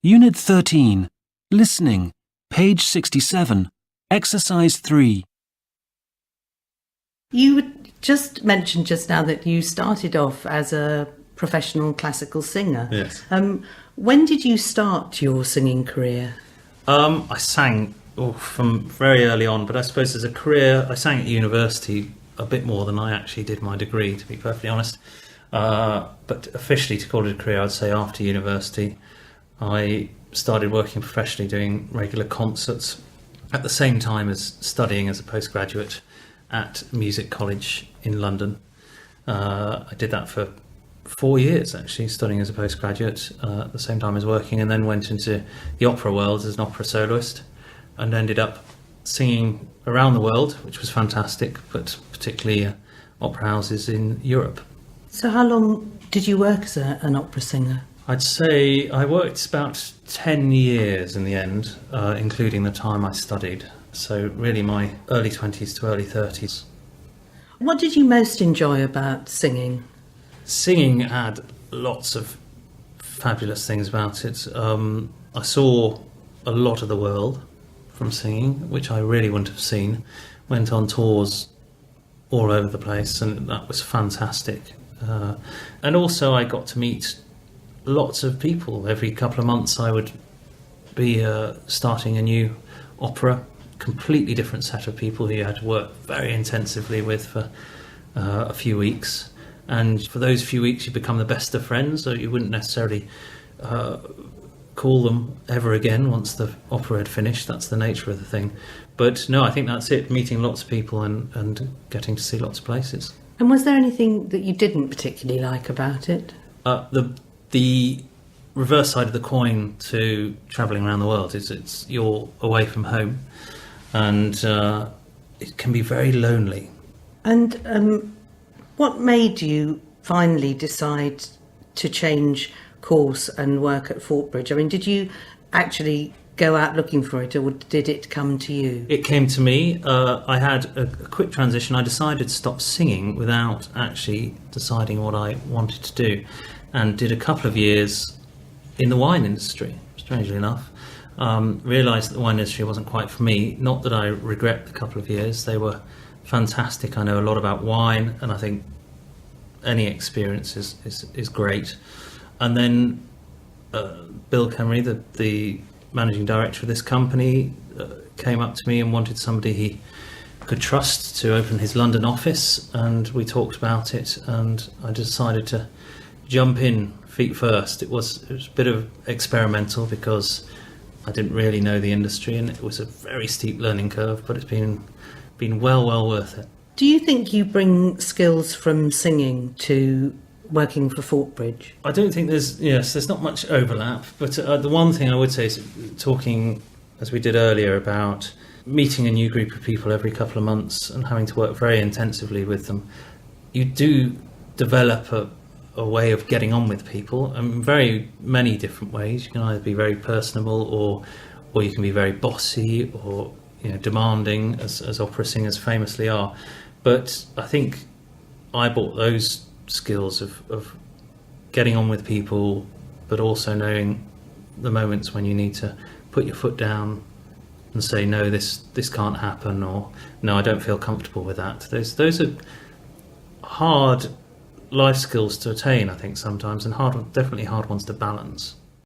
Unit 13. Listening. Page 67. Exercise 3. You just mentioned just now that you started off as a professional classical singer. Yes. When did you start your singing career? I sang from very early on, but I suppose as a career, I sang at university a bit more than I actually did my degree, to be perfectly honest. But officially, to call it a career, I'd say after university, I started working professionally, doing regular concerts at the same time as studying as a postgraduate at Music College in London. I did that for 4 years, actually, studying as a postgraduate at the same time as working, and then went into the opera world as an opera soloist and ended up singing around the world, which was fantastic, but particularly opera houses in Europe. So how long did you work as an opera singer? I'd say I worked about 10 years in the end, including the time I studied. So really my early 20s to early 30s. What did you most enjoy about singing? Singing had lots of fabulous things about it. I saw a lot of the world from singing, which I really wouldn't have seen. Went on tours all over the place, and that was fantastic. And also I got to meet lots of people. Every couple of months I would be starting a new opera, completely different set of people who you had to work very intensively with for a few weeks. And for those few weeks you become the best of friends, so you wouldn't necessarily call them ever again once the opera had finished. That's the nature of the thing. But no, I think that's it, meeting lots of people and getting to see lots of places. And was there anything that you didn't particularly like about it? The reverse side of the coin to travelling around the world is you're away from home, and it can be very lonely. And what made you finally decide to change course and work at Fortbridge? I mean, did you actually go out looking for it, or did it come to you? It came to me. I had a quick transition. I decided to stop singing without actually deciding what I wanted to do, and did a couple of years in the wine industry, strangely enough. Realised that the wine industry wasn't quite for me. Not that I regret the couple of years. They were fantastic. I know a lot about wine, and I think any experience is great. And then Bill Camry, the managing director of this company, came up to me and wanted somebody he could trust to open his London office, and we talked about it, and I decided to jump in feet first. It was a bit of experimental because I didn't really know the industry, and it was a very steep learning curve, but it's been well worth it. Do you think you bring skills from singing to working for Fortbridge? I don't think there's not much overlap, but the one thing I would say is, talking as we did earlier about meeting a new group of people every couple of months and having to work very intensively with them, you do develop a way of getting on with people in very many different ways. You can either be very personable, or you can be very bossy, or demanding, as opera singers famously are. But I think I brought those skills of getting on with people, but also knowing the moments when you need to put your foot down and say, no, this can't happen, or no, I don't feel comfortable with that. Those are hard life skills to attain, I think, sometimes, and definitely hard ones to balance.